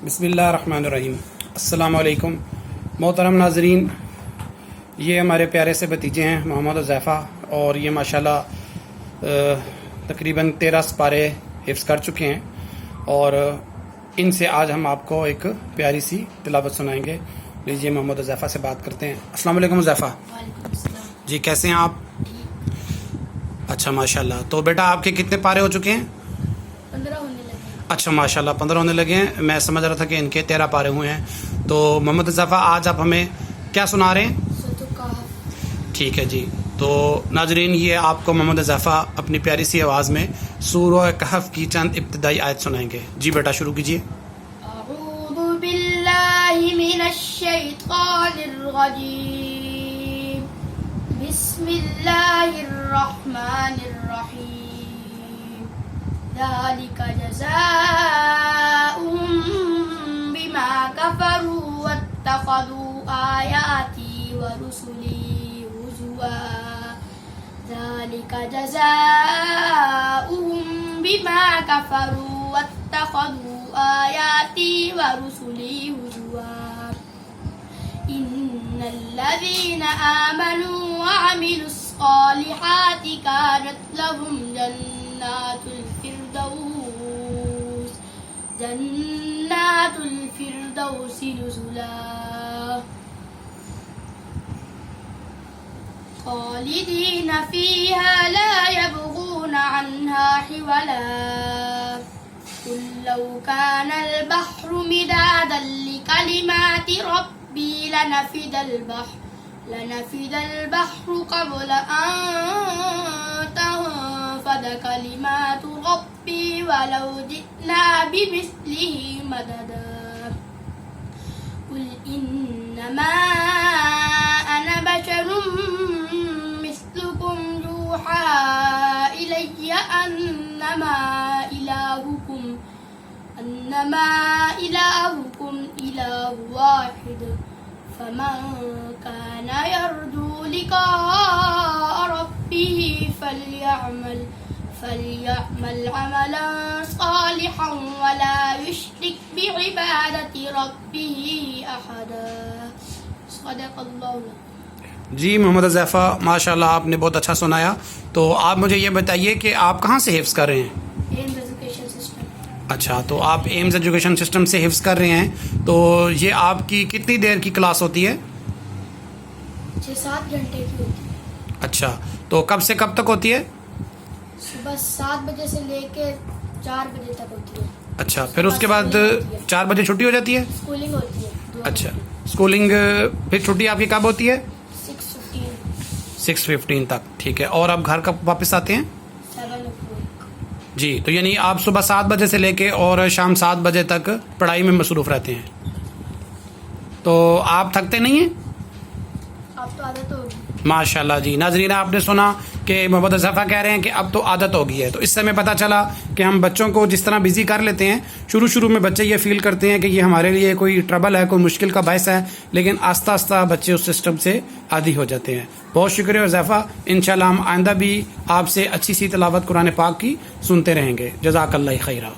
بسم اللہ الرحمن الرحیم۔ السلام علیکم محترم ناظرین، یہ ہمارے پیارے سے بھتیجے ہیں محمد حذیفہ، اور یہ ماشاءاللہ تقریباً 13 سپارے حفظ کر چکے ہیں، اور ان سے آج ہم آپ کو ایک پیاری سی تلاوت سنائیں گے۔ لیجیے محمد حذیفہ سے بات کرتے ہیں۔ السلام علیکم حذیفہ۔ وعلیکم السلام۔ جی کیسے ہیں آپ؟ اچھا ماشاءاللہ۔ تو بیٹا آپ کے کتنے پارے ہو چکے ہیں؟ 15 ہونے لگے۔ اچھا ماشاءاللہ 15 ہونے لگے ہیں۔ میں سمجھ رہا تھا کہ ان کے 13 پارے ہوئے ہیں۔ تو محمد حذیفہ آج آپ ہمیں کیا سنا رہے ہیں؟ سورۃ الکہف۔ ٹھیک ہے جی۔ تو ناظرین یہ آپ کو محمد حذیفہ اپنی پیاری سی آواز میں سورہ کہف کی چند ابتدائی آیت سنائیں گے۔ جی بیٹا شروع کیجیے۔ اعوذ باللہ من الشیطان الرجیم، بسم اللہ الرحمن الرحیم، ذالک جزاؤہم بما کفروا واتخذوا آیاتی ورسلی ہزوا، ذالک جزاؤہم بما کفروا واتخذوا آیاتی ورسلی ہزوا، ان الذین آمنوا وعملوا الصالحات كانت لهم جنات الفردوس نزلا خالدین فیہا لا یبغون عنہا حولا، قل لو كان البحر مدادا لكلمات ربي لنفد البحر قبل أن تنفد كلمات ربي ولو جئنا بمثله مددا، قل إنما أنا بشر مثلكم يوحى إلي أنما إلهكم إله واحد، فمن كان يرجو لقاء ربه فليعمل عملا صالحا ولا يشرك بعبادة ربه أحدا۔ صدق اللہ۔ جی محمد حذیفہ ماشاءاللہ آپ نے بہت اچھا سنایا۔ تو آپ مجھے یہ بتائیے کہ آپ کہاں سے حفظ کر رہے ہیں؟ AIIMS education system. اچھا تو آپ ایمز ایجوکیشن سسٹم سے حفظ کر رہے ہیں۔ تو یہ آپ کی کتنی دیر کی کلاس ہوتی ہے؟ 6-7 گھنٹے کی ہوتی ہے۔ اچھا تو کب سے کب تک ہوتی ہے؟ صبح 7 بجے سے لے کے 4 بجے تک ہوتی ہے۔ اچھا پھر اس کے بعد 4 بجے چھٹی ہو جاتی ہے؟ اسکولنگ ہوتی ہے۔ اچھا اسکولنگ پھر چھٹی آپ کی کب ہوتی ہے؟ 6:15 6:15 تک۔ ٹھیک ہے، اور آپ گھر کب واپس آتے ہیں؟ 7 o'clock۔ جی تو یعنی آپ صبح 7 بجے سے لے کے اور شام 7 بجے تک پڑھائی میں مصروف رہتے ہیں، تو آپ تھکتے نہیں ہیں؟ آپ تو عادت ہوگی۔ ماشاءاللہ جی۔ ناظرین آپ نے سنا کہ محمد حذیفہ کہہ رہے ہیں کہ اب تو عادت ہو گئی ہے۔ تو اس سے ہمیں پتہ چلا کہ ہم بچوں کو جس طرح بزی کر لیتے ہیں، شروع میں بچے یہ فیل کرتے ہیں کہ یہ ہمارے لیے کوئی ٹربل ہے، کوئی مشکل کا باعث ہے، لیکن آہستہ آہستہ بچے اس سسٹم سے عادی ہو جاتے ہیں۔ بہت شکریہ حذیفہ، انشاءاللہ ہم آئندہ بھی آپ سے اچھی سی تلاوت قرآن پاک کی سنتے رہیں گے۔ جزاک اللہ خیرہ۔